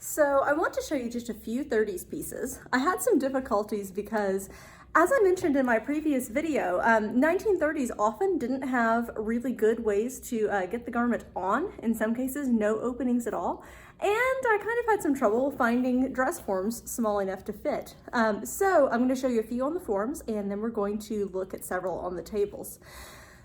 So I want to show you just a few 30s pieces. I had some difficulties because, as I mentioned in my previous video, 1930s often didn't have really good ways to get the garment on. In some cases, no openings at all. And I kind of had some trouble finding dress forms small enough to fit. So I'm going to show you a few on the forms, and then we're going to look at several on the tables.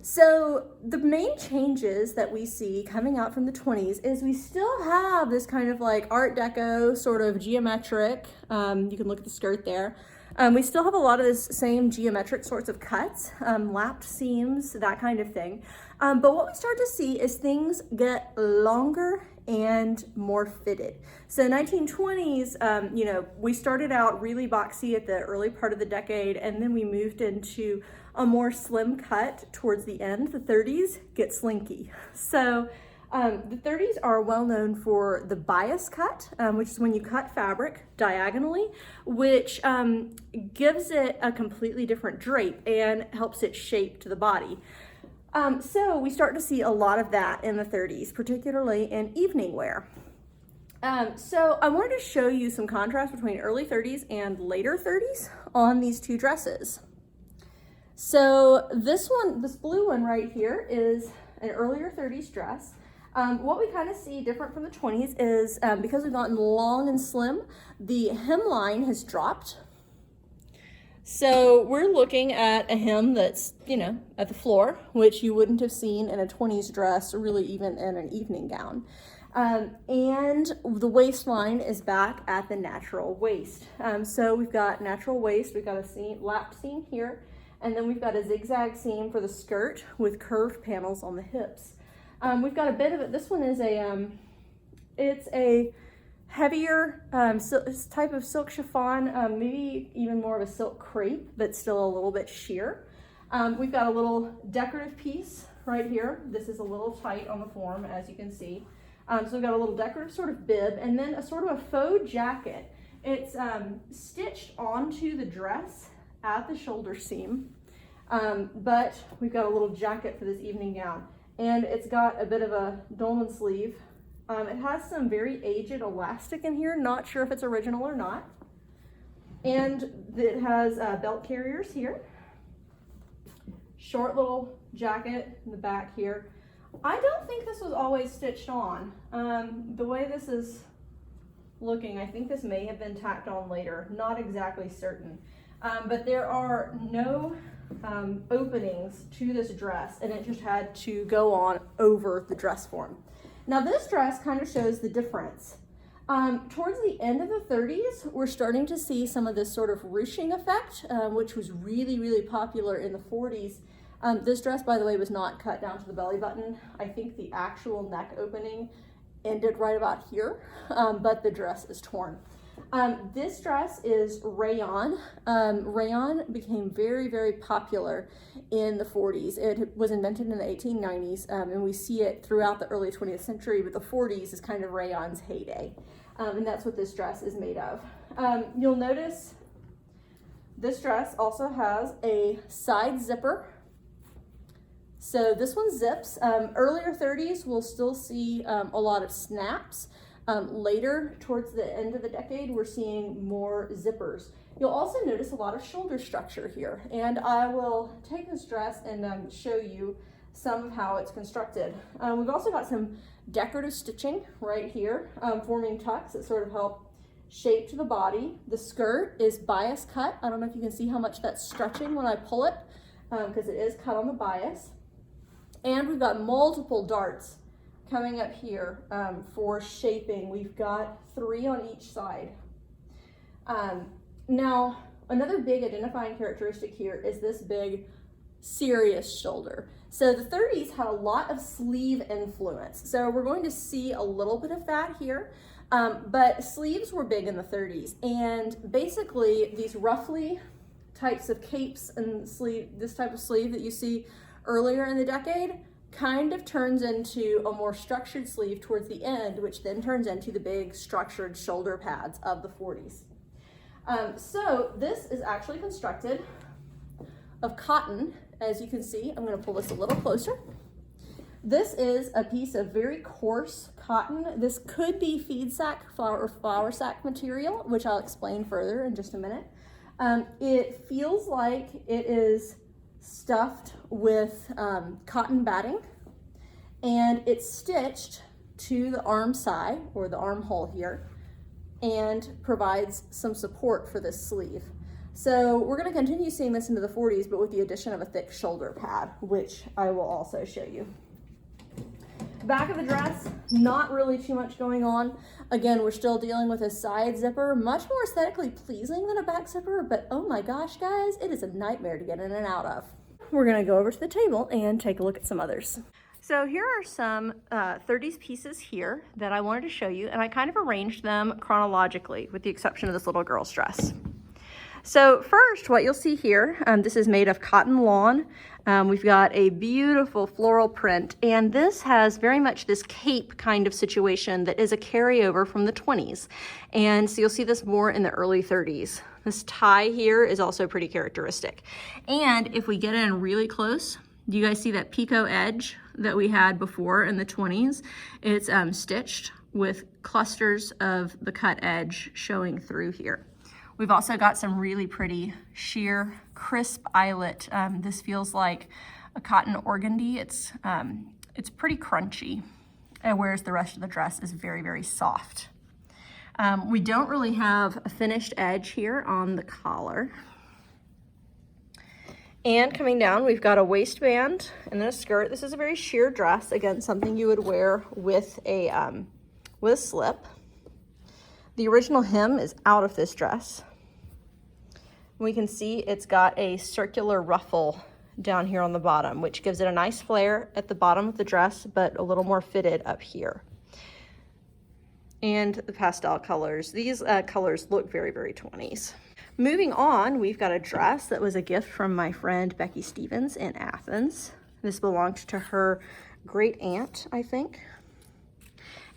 So the main changes that we see coming out from the 20s is we still have this kind of like Art Deco sort of geometric, you can look at the skirt there. We still have a lot of this same geometric sorts of cuts, lapped seams, that kind of thing. But what we start to see is things get longer and more fitted. So 1920s, we started out really boxy at the early part of the decade, and then we moved into a more slim cut towards the end. The 30s get slinky. So the 30s are well known for the bias cut, which is when you cut fabric diagonally, which gives it a completely different drape and helps it shape to the body. So we start to see a lot of that in the 30s, particularly in evening wear. So I wanted to show you some contrast between early 30s and later 30s on these two dresses. So this blue one right here is an earlier 30s dress. What we kind of see different from the 20s is because we've gotten long and slim, the hemline has dropped. So we're looking at a hem that's, at the floor, which you wouldn't have seen in a 20s dress or really even in an evening gown. And the waistline is back at the natural waist. So we've got natural waist, we've got a lapped seam here, and then we've got a zigzag seam for the skirt with curved panels on the hips. We've got a bit of it. This one is it's a heavier type of silk chiffon, maybe even more of a silk crepe, but still a little bit sheer. We've got a little decorative piece right here. This is a little tight on the form, as you can see. So we've got a little decorative sort of bib, and then a sort of a faux jacket. It's stitched onto the dress at the shoulder seam, but we've got a little jacket for this evening gown, and it's got a bit of a dolman sleeve. It has some very aged elastic in here, not sure if it's original or not, and it has belt carriers here, short little jacket in the back here. I don't think this was always stitched on. The way this is looking, I think this may have been tacked on later, not exactly certain. But there are no openings to this dress, and it just had to go on over the dress form. Now this dress kind of shows the difference. Towards the end of the 30s, we're starting to see some of this sort of ruching effect, which was really, really popular in the 40s. This dress, by the way, was not cut down to the belly button. I think the actual neck opening ended right about here, but the dress is torn. This dress is rayon. Rayon became very, very popular in the 40s. It was invented in the 1890s, and we see it throughout the early 20th century, but the 40s is kind of rayon's heyday. And that's what this dress is made of. You'll notice this dress also has a side zipper. So this one zips. Earlier 30s, we'll still see a lot of snaps. Later, towards the end of the decade, we're seeing more zippers. You'll also notice a lot of shoulder structure here, and I will take this dress and show you some of how it's constructed. We've also got some decorative stitching right here, forming tucks that sort of help shape to the body. The skirt is bias cut. I don't know if you can see how much that's stretching when I pull it, because it is cut on the bias. And we've got multiple darts coming up here for shaping. We've got 3 on each side. Now, another big identifying characteristic here is this big, serious shoulder. So the 30s had a lot of sleeve influence. So we're going to see a little bit of that here, but sleeves were big in the 30s. And basically these ruffly types of capes and this type of sleeve that you see earlier in the decade kind of turns into a more structured sleeve towards the end, which then turns into the big structured shoulder pads of the 40s. So this is actually constructed of cotton, as you can see. I'm going to pull this a little closer. This is a piece of very coarse cotton. This could be feed sack or flour sack material, which I'll explain further in just a minute. It feels like it is stuffed with cotton batting, and it's stitched to the arm side or the armhole here and provides some support for this sleeve. So we're going to continue seeing this into the 40s, but with the addition of a thick shoulder pad, which I will also show you. Back of the dress, not really too much going on. Again, we're still dealing with a side zipper, much more aesthetically pleasing than a back zipper, but oh my gosh, guys, it is a nightmare to get in and out of. We're gonna go over to the table and take a look at some others. So here are some 30s pieces here that I wanted to show you, and I kind of arranged them chronologically with the exception of this little girl's dress. So first, what you'll see here, this is made of cotton lawn. We've got a beautiful floral print, and this has very much this cape kind of situation that is a carryover from the 20s. And so you'll see this more in the early 30s. This tie here is also pretty characteristic. And if we get in really close, do you guys see that picot edge that we had before in the 20s? It's stitched with clusters of the cut edge showing through here. We've also got some really pretty sheer, crisp eyelet. This feels like a cotton organdy. It's pretty crunchy, whereas the rest of the dress is very, very soft. We don't really have a finished edge here on the collar. And coming down, we've got a waistband and then a skirt. This is a very sheer dress. Again, something you would wear with a slip. The original hem is out of this dress. We can see it's got a circular ruffle down here on the bottom, which gives it a nice flare at the bottom of the dress, but a little more fitted up here. And the pastel colors. These colors look very, very 20s. Moving on, we've got a dress that was a gift from my friend Becky Stevens in Athens. This belonged to her great aunt, I think.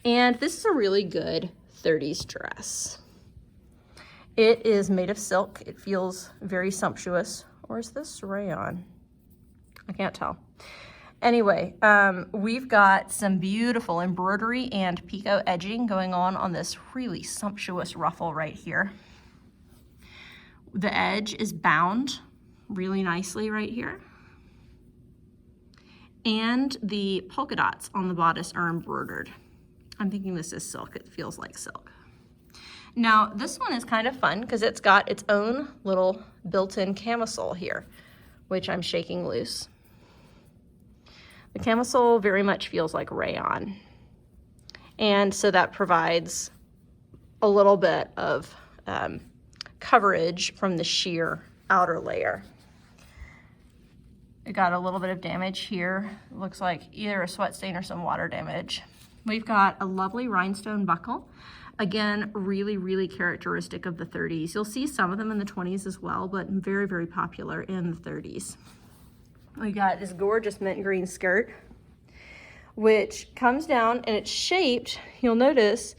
And this is a really good 30s dress. It is made of silk. It feels very sumptuous. Or is this rayon? I can't tell. Anyway, we've got some beautiful embroidery and picot edging going on this really sumptuous ruffle right here. The edge is bound really nicely right here. And the polka dots on the bodice are embroidered. I'm thinking this is silk. It feels like silk. Now, this one is kind of fun because it's got its own little built-in camisole here, which I'm shaking loose. The camisole very much feels like rayon. And so that provides a little bit of coverage from the sheer outer layer. It got a little bit of damage here. It looks like either a sweat stain or some water damage. We've got a lovely rhinestone buckle. Again, really, really characteristic of the 30s. You'll see some of them in the 20s as well, but very, very popular in the 30s. We got this gorgeous mint green skirt, which comes down and it's shaped, you'll notice,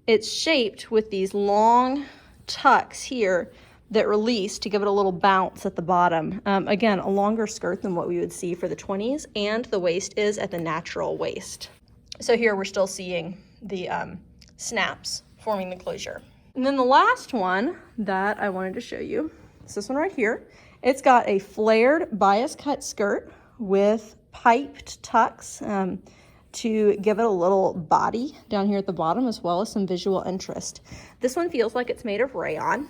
it's shaped with these long tucks here that release to give it a little bounce at the bottom. Again, a longer skirt than what we would see for the 20s, and the waist is at the natural waist. So here we're still seeing the snaps forming the closure. And then the last one that I wanted to show you is this one right here. It's got a flared bias cut skirt with piped tucks to give it a little body down here at the bottom, as well as some visual interest. This one feels like it's made of rayon.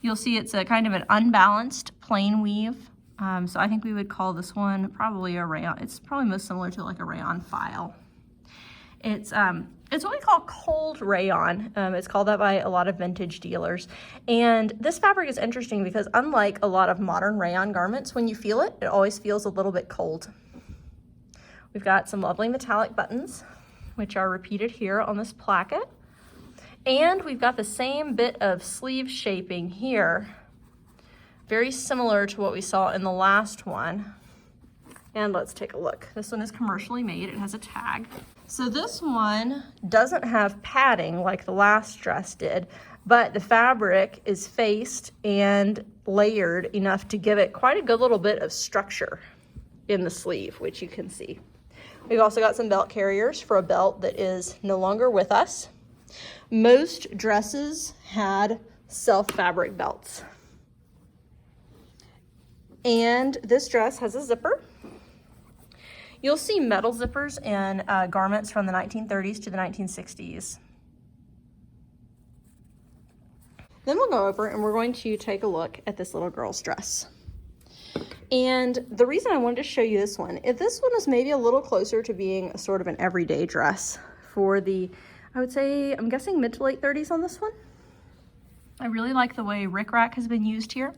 You'll see it's a kind of an unbalanced plain weave. So I think we would call this one probably a rayon. It's probably most similar to like a rayon file. It's what we call cold rayon. It's called that by a lot of vintage dealers. And this fabric is interesting because unlike a lot of modern rayon garments, when you feel it, it always feels a little bit cold. We've got some lovely metallic buttons, which are repeated here on this placket. And we've got the same bit of sleeve shaping here, very similar to what we saw in the last one. And let's take a look. This one is commercially made. It has a tag. So this one doesn't have padding like the last dress did, but the fabric is faced and layered enough to give it quite a good little bit of structure in the sleeve, which you can see. We've also got some belt carriers for a belt that is no longer with us. Most dresses had self-fabric belts. And this dress has a zipper. You'll see metal zippers in garments from the 1930s to the 1960s. Then we'll go over and we're going to take a look at this little girl's dress. And the reason I wanted to show you this one, if this one is maybe a little closer to being a sort of an everyday dress for the, I would say, I'm guessing mid to late 30s on this one. I really like the way rickrack has been used here.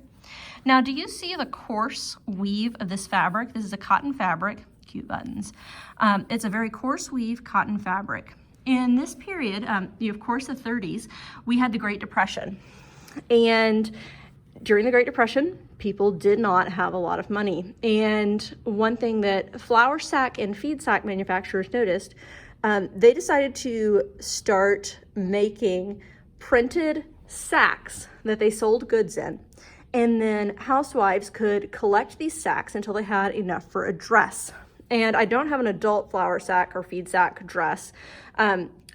Now, do you see the coarse weave of this fabric? This is a cotton fabric, cute buttons. It's a very coarse weave cotton fabric. In this period, of course, the 30s, we had the Great Depression. And during the Great Depression, people did not have a lot of money. And one thing that flour sack and feed sack manufacturers noticed, they decided to start making printed sacks that they sold goods in. And then housewives could collect these sacks until they had enough for a dress. And I don't have an adult flour sack or feed sack dress.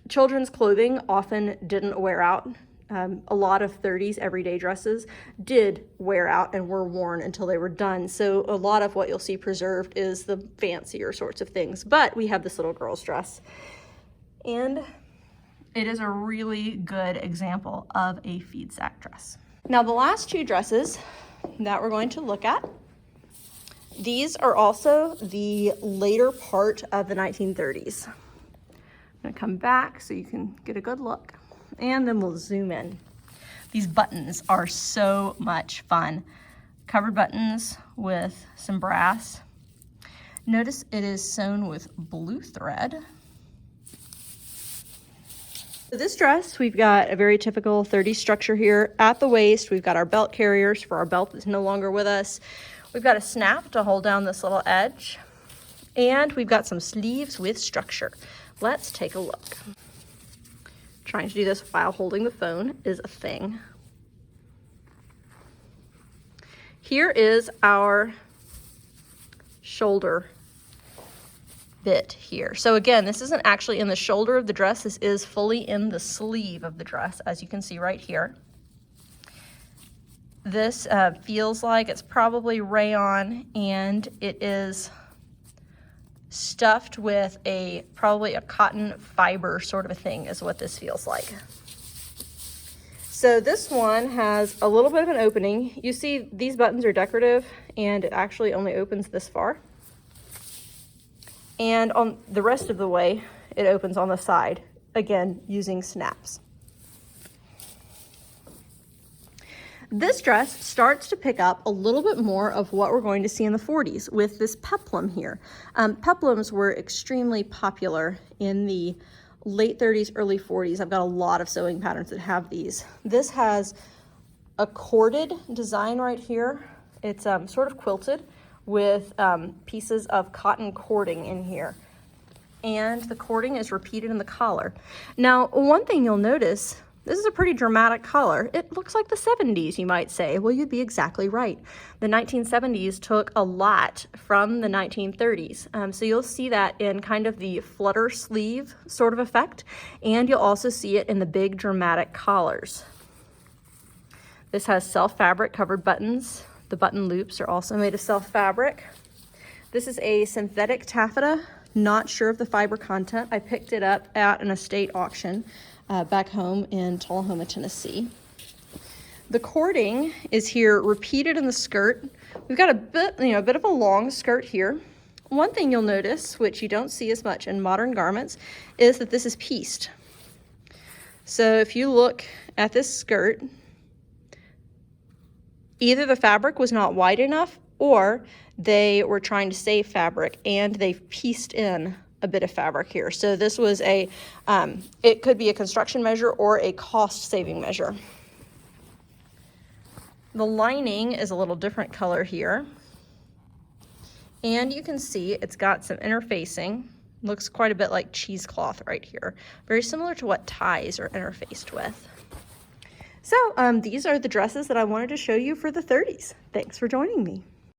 Children's clothing often didn't wear out. A lot of 30s everyday dresses did wear out and were worn until they were done. So a lot of what you'll see preserved is the fancier sorts of things. But we have this little girl's dress. And it is a really good example of a feed sack dress. Now the last two dresses that we're going to look at, these are also the later part of the 1930s. I'm gonna come back so you can get a good look, and then we'll zoom in. These buttons are so much fun. Covered buttons with some brass. Notice it is sewn with blue thread. So this dress, we've got a very typical 30s structure here. At the waist, we've got our belt carriers for our belt that's no longer with us. We've got a snap to hold down this little edge. And we've got some sleeves with structure. Let's take a look. Trying to do this while holding the phone is a thing. Here is our shoulder bit here. So again, this isn't actually in the shoulder of the dress. This is fully in the sleeve of the dress, as you can see right here. This feels like it's probably rayon, and it is stuffed with probably a cotton fiber sort of a thing is what this feels like. So this one has a little bit of an opening. You see these buttons are decorative, and it actually only opens this far. And on the rest of the way, it opens on the side, again, using snaps. This dress starts to pick up a little bit more of what we're going to see in the 40s with this peplum here. Peplums were extremely popular in the late 30s, early 40s. I've got a lot of sewing patterns that have these. This has a corded design right here. It's sort of quilted with pieces of cotton cording in here. And the cording is repeated in the collar. Now, one thing you'll notice, this is a pretty dramatic collar. It looks like the 70s, you might say. Well, you'd be exactly right. The 1970s took a lot from the 1930s. So you'll see that in kind of the flutter sleeve sort of effect, and you'll also see it in the big dramatic collars. This has self-fabric covered buttons. The button loops are also made of self-fabric. This is a synthetic taffeta. Not sure of the fiber content. I picked it up at an estate auction back home in Tullahoma, Tennessee. The cording is here repeated in the skirt. We've got a bit of a long skirt here. One thing you'll notice, which you don't see as much in modern garments, is that this is pieced. So if you look at this skirt, either the fabric was not wide enough or they were trying to save fabric and they've pieced in a bit of fabric here. So this was it could be a construction measure or a cost saving measure. The lining is a little different color here. And you can see it's got some interfacing. Looks quite a bit like cheesecloth right here. Very similar to what ties are interfaced with. So these are the dresses that I wanted to show you for the 30s. Thanks for joining me.